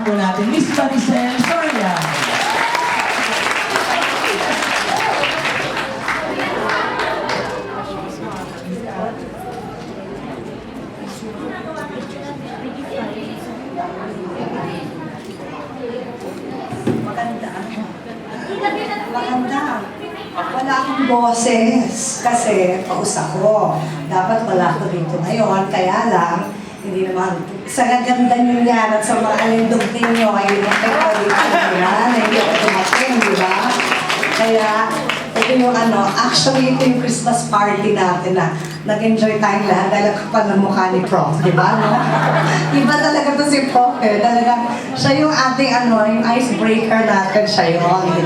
po natin, Miss Maricel Soria. Maganda. Wala akong boses kasi paus ako. Dapat wala ako dito ngayon. Kaya lang, hindi naman sa gaganda nyo yan at sa mga alindog ninyo, ay hindi kayo dito yan. Hindi ako dumating, di ba? Kaya, ito yung actually ito yung Christmas party natin na nag-enjoy tayong lahat dahil kapag ng mukha ni Prof, di ba? No? Iba talaga to si Prof eh. Talaga, siya yung ating yung icebreaker natin, siya yun.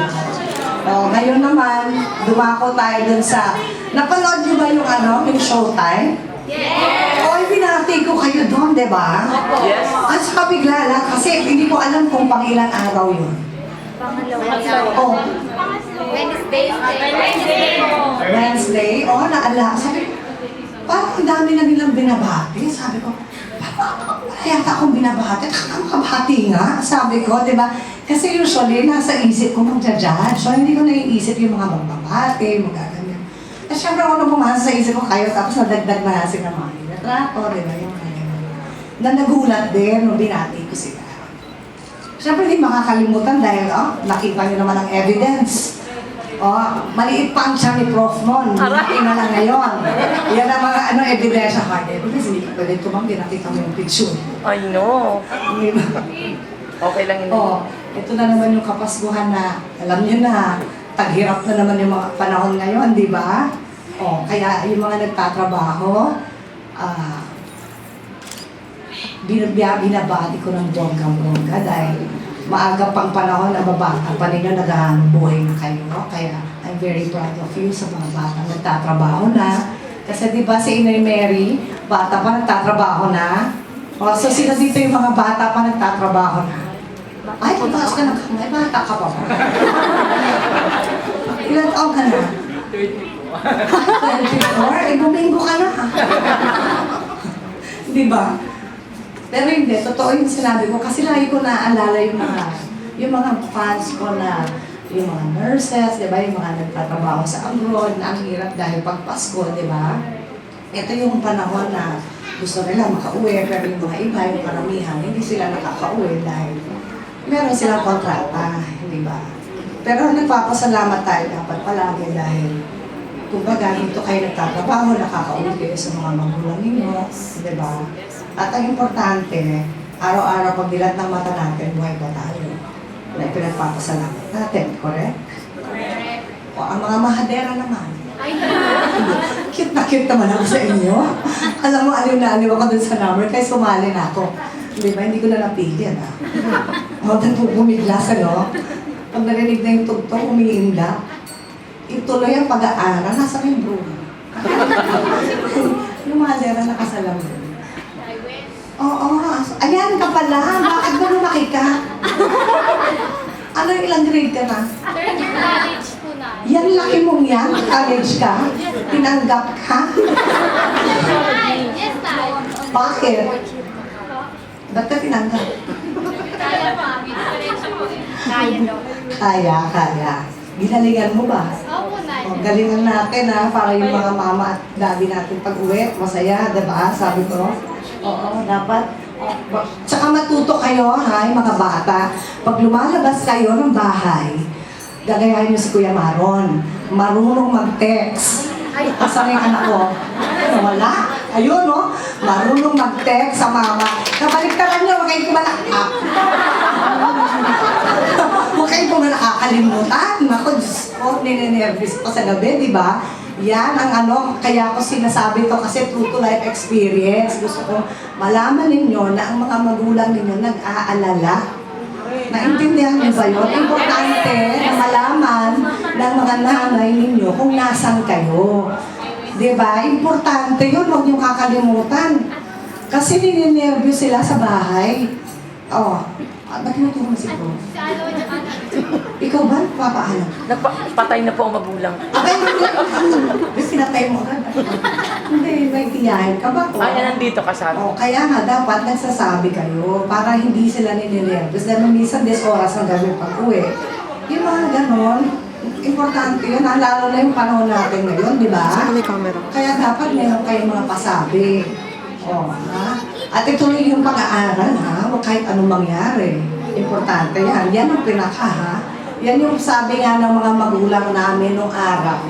Ngayon naman, dumako tayo dun sa... Napanood niyo ba yung Showtime? Yes! Binati ko kayo doon, di ba? Yes. At saka bigla lang, kasi hindi ko alam kung pang ilang araw yun. Oh, Wednesday. Naala. Sabi, parang ang dami na nilang binabati. Sabi ko, yata akong binabati. Nakakabati nga, sabi ko, di ba? Kasi usually, nasa isip ko magja-judge. So, hindi ko naiisip yung mga magbabati, magaganyan. At syempre, ako nang pumasok sa isip ko kayo, tapos nadagdag na sila mga retrato, di ba? Yung mga na nagulat din nung binati ko sila. Syempre, hindi makakalimutan dahil, nakita niyo naman ang evidence. Maliit pa ang siya ni Prof noon. Hindi na lang ngayon. Yan ang mga ebidensya. Hard evidence, hindi ka pwede tumanggi. Nakita mo yung picture. I know. Okay lang yun. Ito na naman yung kapaskuhan na, alam niyo na, taghirap na naman yung mga panahon ngayon, di ba? Kaya yung mga nagtatrabaho, binabati ko ng bonggang-bongga dahil maaga pang panahon na babata pa ninyo, naghahanap-buhay na kayo. Kaya I'm very proud of you sa mga batang nagtatrabaho na. Kasi di ba si Inay Mary, bata pa nagtatrabaho na? So sino dito yung mga bata pa nagtatrabaho na? Ay, pagkas ka may bata ka pa ba? Ilan taon ka na? 24? Buminggo ka na. Di ba? Pero hindi, totoo yung sinabi ko kasi lagi ko naaalala yung mga fans ko na yung mga nurses, di ba? Yung mga nagtatrabaho sa abroad na ang hirap dahil pag Pasko, di ba? Ito yung panahon na gusto nila makauwi, pero yung mga iba, yung karamihan, hindi sila nakakauwi dahil meron silang kontrata, di ba? Pero nagpapasalamat tayo dapat palagi dahil kumbaga dito kayo nagtatrabaho, nakakauwi kayo sa mga magulang ninyo, di ba? At ang importante, araw-araw pag dilat ng mata natin, buhay pa tayo. Na pinagpapasalamat natin, correct? Correct. Ang mga mahadera naman. Cute na cute naman ako sa inyo. Alam mo, aliw na aliw ako dun sa number, kaya sumali na ako. Di ba, hindi ko na napigil, ha? Bumiglas, Pag narinig na yung tugtong, umiinda. Ituloy ang pag-aaral, nasa yung broom. Yung mahadera nakasalamin. Ayan ka pala. Bakit ba lumaki ka? Ano yung ilang grade ka na? Third year college po na. Yan laki mong yan? College ka? Tinanggap ka? Yes, tayo. Bakit? Ba't ka tinanggap? Kaya pa. Diferensya po. Kaya daw. Kaya. Ginalingan mo ba? Opo na. Galingan natin para yung mga mama at daddy natin pag-uwi, masaya, diba? Sabi ko. Dapat. Tsaka matuto kayo, yung mga bata. Pag lumalabas kayo ng bahay, gagayahin niyo si Kuya Maron. Marunong mag-text. Kasama yung anak ko. Wala. Ayun, marunong mag-text sa mama. Kabaliktaran niyo, huwag kayong kumalakak. Huwag kayong kung nakakalimutan. Ako, Diyos ko, ninenervous ko sa gabi, di ba? Yan ang kaya ko sinasabi to kasi true to life experience. Gusto kong malaman ninyo na ang mga magulang ninyo nag-aalala. Naintindihan niyo ba yun? Importante na malaman ng mga nanay ninyo kung nasan kayo. Diba? Importante yun, huwag niyo kakalimutan. Kasi ninenervous sila sa bahay. Ba't tinuturo mo si Prof? Si Alo, tsaka Ikaw ba? Papaalam? Patay na po ang magulang. Ay, hindi. Sinatay mo agad. Hindi, may tiyahin ka ba? Ay, nandito ka sa Oh, kaya nga dapat nagsasabi kayo para hindi sila nilinervous. Dahil minsan 10 oras ng gabi pag-uwi. Yung mga ganon, importante yun. Lalo na yung panahon natin ngayon, di ba? Kaya dapat meron kayong mga pasabi. Oh, ha? At ituloy yung pag-aaral, ha? Huwag kahit anong mangyari. Importante yan. Yan ang pinaka, ha? Yan yung sabi nga ng mga magulang namin nung araw,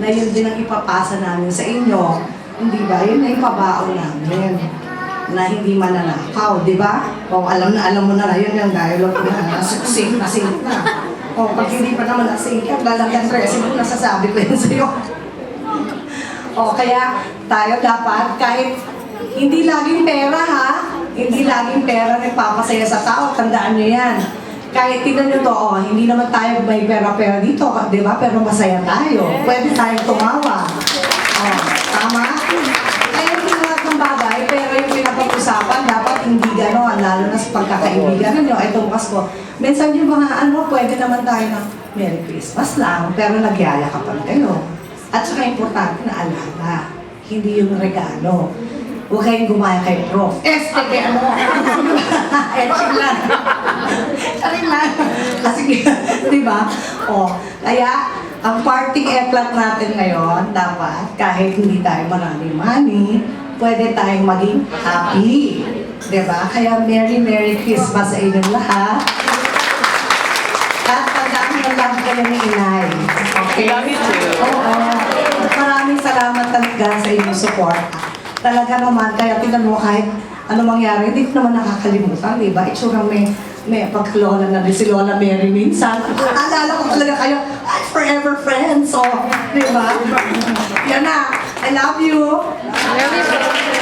na yun din ang ipapasa namin sa inyo. Hindi ba? Yun na yung pabaon namin. Na hindi mananakaw, di ba? O alam mo na yun yung dialogue na sing na. O pag hindi pa naman nasing ka, lalagyan president, nasasabi ko yun sa'yo. O kaya tayo dapat kahit hindi laging pera, ha? Hindi laging pera nagpapasaya sa tao. Tandaan nyo yan. Kahit tignan nyo to, hindi naman tayo may pera-pera dito, di ba? Pero masaya tayo. Pwede tayong tumawa. Tama? Kaya hindi lahat ng bagay, pero yung pinapag-usapan, dapat hindi gano'n, lalo na sa pagkakaibigan nyo. Ito bukas ko. Minsan yung mga pwede naman tayo ng Merry Christmas lang, pero nagyayakapan kayo. At saka importante na alala, hindi yung regalo. Huwag kayong gumaya kay Prof. Kaya mo. Etching lang. Charing lang. Kasi, di ba? Kaya, ang parting eklat natin ngayon, dapat, kahit hindi tayo maraming money, pwede tayong maging happy. Di ba? Kaya, Merry Christmas sa inyong lahat. At tandaan na lang kayo ni Inay. Okay? Love you too. Oo. Maraming salamat talaga sa inyong support. Talaga naman, kaya tingnan mo kahit ano mangyari, hindi ko naman nakakalimutan, di ba? Itsurang may pagkalola na rin si Lola Mary minsan. Alala ko talaga kayo, ay, forever friends, di ba? Yan na, I love you. Love you.